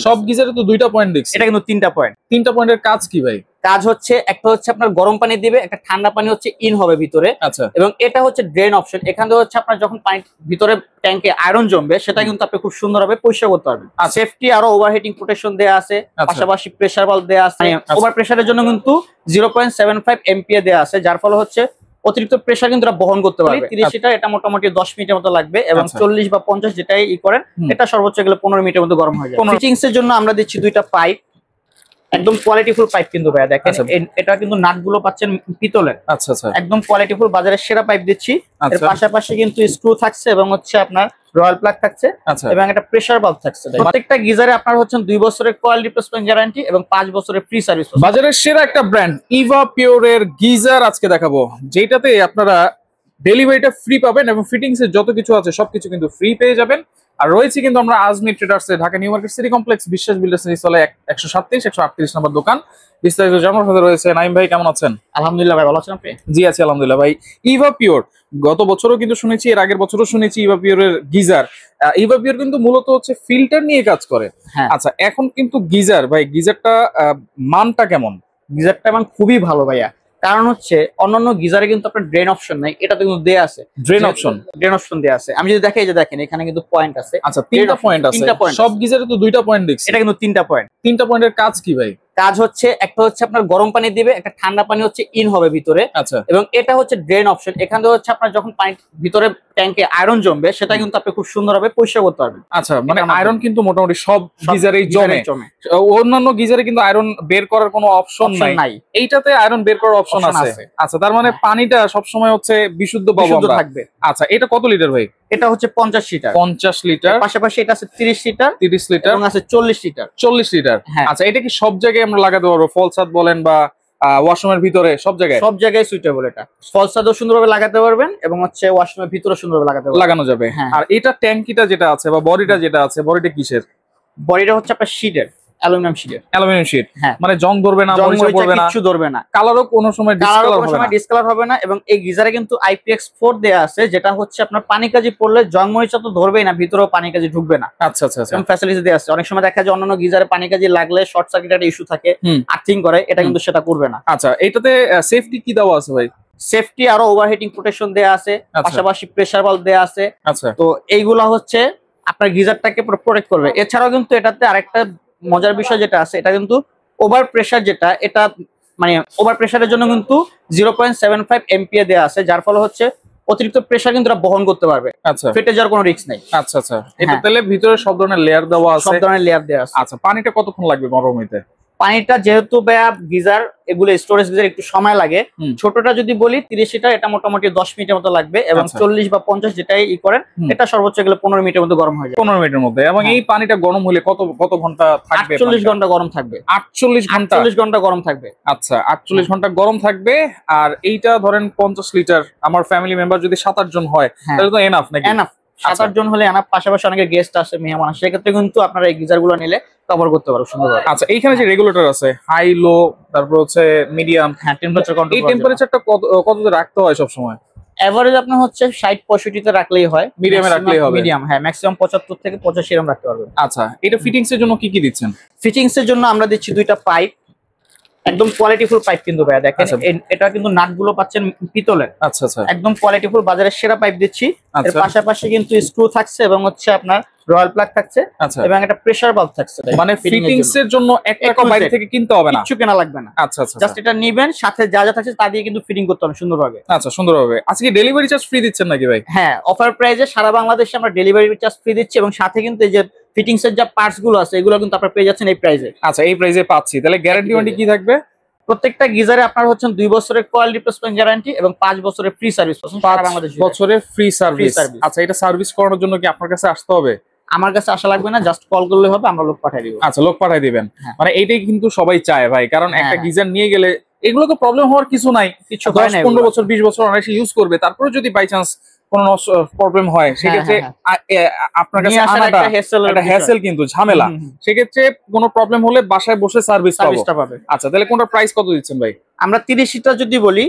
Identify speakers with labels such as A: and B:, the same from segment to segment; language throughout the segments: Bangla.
A: সব গিজারে তো দুইটা পয়েন্ট দেখছি,
B: এটা কিন্তু তিনটা পয়েন্ট।
A: তিনটা পয়েন্টের কাজ কি ভাই?
B: কাজ হচ্ছে একটা হচ্ছে আপনার গরম পানি দিবে, একটা ঠান্ডা পানি হচ্ছে ইন হবে ভিতরে।
A: আচ্ছা,
B: এবং এটা হচ্ছে ড্রেন অপশন। এখান থেকে হচ্ছে আপনার যখন পানি ভিতরে ট্যাঙ্কে আয়রন জমবে সেটা কিন্তু আপনি খুব সুন্দরভাবে পরিষ্কার করতে পারবেন। আর সেফটি আরো ওভারহিটিং প্রোটেকশন দেয়া আছে, পাশাপাশি প্রেসার বাল্ব দেয়া আছে। ওভার প্রেসারের জন্য কিন্তু 0.75 এমপিএ দেয়া আছে, যার ফলে হচ্ছে অতিরিক্ত প্রেসার কিন্তু বহন করতে পারবে। 30 লিটার এটা মোটামুটি 10 মিনিটের মতো লাগবে, এবং 40 বা 50 যেটাই করেন এটা সর্বোচ্চ গেলে 15 মিনিটের মধ্যে গরম হয়ে যায়। ফিটিংস এর জন্য আমরা দিচ্ছি দুইটা পাইপ, একদম কোয়ালিটিফুল পাইপ কিন্তু ভাইয়া দেখেন। এটা কিন্তু নাটগুলো পাচ্ছেন পিতলের।
A: আচ্ছা আচ্ছা,
B: একদম কোয়ালিটিফুল বাজারের সেরা পাইপ দিচ্ছি। এর পাশাপাশি কিন্তু স্ক্রু থাকছে এবং হচ্ছে আপনার রয়্যাল প্লাগ থাকছে এবং একটা প্রেসার বাল্ব থাকছে। প্রত্যেকটা গিজারে আপনার হচ্ছে 2 বছরের কয়েল রিপ্লেসমেন্ট গ্যারান্টি এবং 5 বছরের ফ্রি সার্ভিস।
A: বাজারের সেরা একটা ব্র্যান্ড ইভা পিওরের গিজার আজকে দেখাবো, যেটাতে আপনারা ডেলিভারিটা ফ্রি পাবেন এবং ফিটিংস এর যত কিছু আছে সবকিছু কিন্তু ফ্রি পেয়ে যাবেন। আর রয়েছে কিন্তু আমরা আজমি ট্রেডার্সে, Dhaka new market city complex, Biswas builders তলে 137 138 নম্বর দোকান। বিস্তারিত জানার সাথে রয়েছে নাইম ভাই, কেমন আছেন?
B: আলহামদুলিল্লাহ ভাই, ভালো আছেন আপনি?
A: জি আছি আলহামদুলিল্লাহ ভাই। ইভা পিওর গত বছরও কিন্তু শুনেছি, এর আগের বছরও শুনেছি ইভা পিওরের গিজার। ইভা পিওর কিন্তু মূলত হচ্ছে ফিল্টার নিয়ে কাজ করে। আচ্ছা, এখন কিন্তু গিজার ভাই, গিজারটা মানটা কেমন?
B: গিজারটা মান খুবই ভালো ভাইয়া, কারণ হচ্ছে অন্যান্য গিজারে কিন্তু আপনার ড্রেন অপশন নাই, এটাতে কিন্তু দেয়া আছে
A: ড্রেন অপশন
B: দেয়া আছে। আমি যদি দেখাই, যে দেখেন এখানে কিন্তু পয়েন্ট আছে।
A: আচ্ছা, তিনটা পয়েন্ট আছে, সব গিজারে তো দুইটা পয়েন্ট দেখছি,
B: এটা কিন্তু তিনটা পয়েন্ট।
A: তিনটা পয়েন্টের কাজ কি ভাই?
B: কাজ হচ্ছে একটা হচ্ছে আপনার গরম পানি দিবে, একটা ঠান্ডা পানি হচ্ছে ইন হবে ভিতরে।
A: আচ্ছা,
B: এবং এটা হচ্ছে ড্রেন অপশন। এখান থেকে হচ্ছে আপনার যখন পানি ভিতরে ট্যাঙ্কে আয়রন জমবে সেটা কিন্তু আপনি খুব সুন্দরভাবে পরিষ্কার করতে পারবেন।
A: আচ্ছা, মানে আয়রন কিন্তু মোটামুটি সব গিজারেই জমে। অন্যান্য গিজারে কিন্তু আয়রন বের করার কোনো অপশন নাই, এইটাতে আয়রন বের করার অপশন আছে। আচ্ছা, তার মানে পানিটা সবসময় হচ্ছে বিশুদ্ধ থাকবে। আচ্ছা, এটা কত লিটার ভাই?
B: এটা হচ্ছে 50 লিটার।
A: 50 লিটার,
B: পাশাপাশি এটা আছে 30 লিটার,
A: 30 লিটার
B: এবং আছে 40 লিটার।
A: 40 লিটার। আচ্ছা, এটা কি সব জায়গায় আমরা লাগাতে পারবো? ফলসাদ বলেন বা ওয়াশরুমের ভিতরে, সব জায়গায়
B: সুইটেবল। এটা ফলসাদও সুন্দরভাবে লাগাতে পারবেন এবং হচ্ছে ওয়াশরুমের ভিতরে সুন্দরভাবে লাগানো যাবে।
A: আর এটা ট্যাঙ্কিটা যেটা আছে বা বডিটা যেটা আছে, বডিটা কিসের?
B: বডিটা হচ্ছে আপনার শীটের, অ্যালুমিনিয়াম শীট।
A: মানে জং ধরবে না,
B: কিছু ধরবে না,
A: কালারও কোনো সময়
B: ডিসকালার হবে না। এবং এই গিজারে কিন্তু IPX4 দেয়া আছে, যেটা হচ্ছে আপনার পানি কাজি পড়লে জং মরিচা তো ধরবেই না, ভিতরেও পানি কাজি ঢুকবে না।
A: আচ্ছা আচ্ছা,
B: এবং ফ্যাসিলিটি দেয়া আছে। অনেক সময় দেখা যায় অন্যান্য গিজারে পানি কাজি লাগলে শর্ট সার্কিটের ইস্যু থাকে, আর্থিং করে, এটা কিন্তু সেটা করবে না।
A: আচ্ছা, এটাতে সেফটি কি দেওয়া আছে ভাই?
B: সেফটি আরো ওভারহিটিং প্রোটেকশন দেয়া আছে, পাশাপাশি প্রেসার বাল্ব দেয়া আছে।
A: আচ্ছা,
B: তো এইগুলা হচ্ছে আপনার গিজারটাকে প্রোটেক্ট করবে। এছাড়াও কিন্তু এটাতে আরেকটা মজার বিষয় যেটা আছে, এটা কিন্তু ওভার প্রেসার, যেটা এটা মানে ওভার প্রেসারের জন্য কিন্তু 0.75 এমপিএ দেয়া আছে, যার ফলে হচ্ছে অতিরিক্ত প্রেসার কিন্তু বহন করতে পারবে।
A: আচ্ছা,
B: ফেটে যাওয়ার কোনো রিস্ক নাই।
A: আচ্ছা আচ্ছা, এটা তাহলে ভিতরে সব ধরনের লেয়ার দেওয়া আছে,
B: সব ধরনের লেয়ার দেওয়া আছে।
A: আচ্ছা, পানিটা কতক্ষণ লাগবে গরম হইতে?
B: পানিটা যেহেতু গিজার, এগুলো স্টোরেজ গিজার, একটু সময় লাগে। ছোটটা যদি বলি 30 লিটার, এটা মোটামুটি 10 মিনিটের মতো লাগবে, এবং 40 বা 50 যেটাই করেন এটা সর্বোচ্চ গেলে 15 মিনিটের মধ্যে গরম হয়ে যায়।
A: 15 মিনিটের মধ্যে। এবং এই পানিটা গরম হলে কত ঘন্টা থাকবে?
B: 48 ঘন্টা গরম থাকবে।
A: 48
B: ঘন্টা গরম থাকবে।
A: আচ্ছা, 48 ঘন্টা গরম থাকবে। আর এইটা ধরেন 50 লিটার, আমার ফ্যামিলি মেম্বার যদি 7-8 জন হয় তাহলে তো এনাফ নাকি?
B: এনাফ, 7-8 জন হলে এনাফ। পাশাপাশি অনেকে গেস্ট আসে, মেহমান আসে, সেক্ষেত্রে কিন্তু আপনারা এই গিজার গুলো নিলে কভার করতে পারো সুন্দরভাবে।
A: আচ্ছা, এইখানে যে রেগুলেটর আছে, হাই লো, তারপর হচ্ছে মিডিয়াম,
B: টেম্পারেচার কন্ট্রোল,
A: এই টেম্পারেচারটা কততে রাখতে হয় সব সময়?
B: এভারেজ আপনার হচ্ছে 60-65 তে রাখলেই হয়,
A: মিডিয়ামে রাখলেই হবে।
B: মিডিয়াম, ম্যাক্সিমাম 75 থেকে 85 এরকম রাখতে পারবেন।
A: আচ্ছা, এটা ফিটিংস এর জন্য কি দিচ্ছেন?
B: ফিটিংস এর জন্য আমরা দিচ্ছি দুইটা পাইপ, একদম কোয়ালিটিফুল পাইপ কিন্তু ভাইয়া দেখেন। এটা কিন্তু নাটগুলো পাচ্ছেন পিতলের।
A: আচ্ছা আচ্ছা,
B: একদম কোয়ালিটিফুল বাজারের সেরা পাইপ দিচ্ছি। এর পাশাপাশি কিন্তু স্ক্রু থাকছে এবং হচ্ছে আপনার রয়্যাল প্লাগ থাকছে এবং একটা প্রেসার বাল্ব থাকছে।
A: মানে ফিটিংস এর জন্য 1 টাকা বাইরে থেকে কিনতে হবে না,
B: কিছু কেনা লাগবে না।
A: আচ্ছা আচ্ছা,
B: জাস্ট এটা নেবেন, সাথে যা যা থাকছে তা দিয়ে কিন্তু ফিটিং করতে হবে সুন্দরভাবে।
A: আচ্ছা, সুন্দরভাবে। আজকে ডেলিভারি চার্জ ফ্রি দিচ্ছেন নাকি ভাই?
B: হ্যাঁ, অফার প্রাইসে সারা বাংলাদেশে আমরা ডেলিভারি চার্জ ফ্রি দিচ্ছি, এবং সাথে কিন্তু এই যে ফিটিংস এর যে পার্টস গুলো আছে এগুলো কিন্তু আপনারা পেয়ে যাচ্ছেন এই প্রাইসে।
A: আচ্ছা, এই প্রাইসে পাচ্ছি। তাহলে গ্যারান্টি ওয়ারেন্টি কি থাকবে?
B: প্রত্যেকটা গিজারে আপনার হচ্ছে 2 বছরের কয়েল রিপ্লেসমেন্ট গ্যারান্টি এবং 5 বছরের ফ্রি সার্ভিস।
A: 5 বছরের ফ্রি সার্ভিস। আচ্ছা, এটা সার্ভিস করানোর জন্য কি আপনার কাছে আসতে হবে?
B: আমার কাছে আসা লাগবে না, জাস্ট কল করলে হবে, আমরা লোক পাঠিয়ে দিব।
A: আচ্ছা, লোক পাঠিয়ে দিবেন। মানে এইটাই কিন্তু সবাই চায় ভাই, কারণ একটা গিজার নিয়ে গেলে এগুলো তো প্রবলেম হওয়ার কিছু নাই, 10-15 বছর 20 বছর অনেক ইউজ করবে, তারপরে যদি বাই চান্স কোনো প্রবলেম হয় সেক্ষেত্রে আপনার কাছে আনাটা একটা হ্যাসেল, কিন্তু ঝামেলা। সেক্ষেত্রে কোনো প্রবলেম হলে বাসায় বসে সার্ভিসটা পাবে। আচ্ছা, তাহলে কোনটা প্রাইস কত দিচ্ছেন ভাই?
B: আমরা 30 লিটার যদি বলি,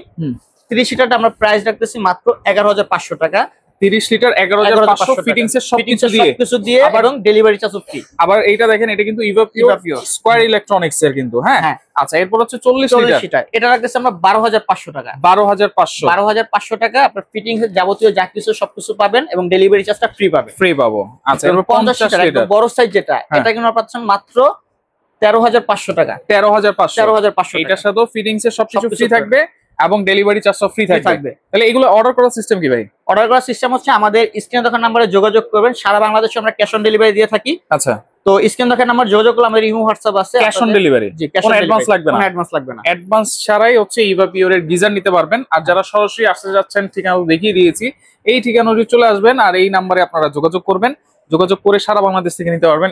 B: 30 লিটারটা আমরা প্রাইস রাখতেছি মাত্র 11,500 টাকা।
A: 30 লিটার 11,500 ফিটিংস এর সবকিছু
B: দিয়ে এবং ডেলিভারি চার্জ ফ্রি।
A: আবার এইটা দেখেন, এটা কিন্তু ইভাপিওর স্কয়ার ইলেকট্রনিক্স এর কিন্তু, হ্যাঁ। আচ্ছা, এরপর হচ্ছে 40 লিটার,
B: এটা রাখতেছি আমরা 12,500 টাকা। 12,500 টাকা আপনার ফিটিংস এর যাবতীয় যা কিছু সবকিছু পাবেন এবং ডেলিভারি চার্জটা ফ্রি
A: পাবো। আচ্ছা, এরপর
B: 50 লিটার বড় সাইজ যেটা, এটা কিন্তু আপনারা পাচ্ছেন মাত্র 13,500 টাকা। 13,500
A: এটার সাথেও ফিটিংস এর সবকিছু ফ্রি থাকবে এবং ডেলিভারি চার্জও ফ্রি থাকবে। তাহলে এগুলো অর্ডার করার সিস্টেম কি ভাই?
B: অর্ডার করার সিস্টেম হচ্ছে আমাদের স্ক্রিনে দেখার নম্বরে যোগাযোগ করবেন। সারা বাংলাদেশে আমরা ক্যাশ অন ডেলিভারি দিয়ে থাকি।
A: আচ্ছা,
B: তো স্ক্রিনে দেখার নাম্বার যোগাযোগ করলে আমাদের ইমো হোয়াটসঅ্যাপ আছে।
A: Cash on delivery,
B: G, cash on advance লাগবে না, অ্যাডভান্স লাগবে না।
A: অ্যাডভান্স ছাড়াই হচ্ছে ইভাপিওর এর গিজার নিতে পারবেন। আর যারা সরাসরি আসতে যাচ্ছেন, ঠিকানা দেখিয়ে দিয়েছি, এই ঠিকানায় চলে আসবেন আর এই নাম্বারে আপনারা যোগাযোগ করবেন। যোগাযোগ করে সারা বাংলাদেশ থেকে নিতে পারবেন।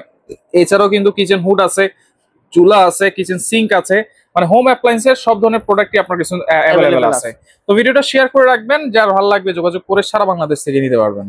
A: এছাড়াও কিন্তু কিচেন হুড আছে, চুলা আছে, কিচেন সিঙ্ক আছে, মানে হোম অ্যাপ্লায়েন্সের সব ধরনের প্রোডাক্টই আপনার কাছে অ্যাভেলেবেল আছে। তো ভিডিওটা শেয়ার করে রাখবেন, যার ভালো লাগবে যোগাযোগ করে সারা বাংলাদেশ থেকে নিতে পারবেন।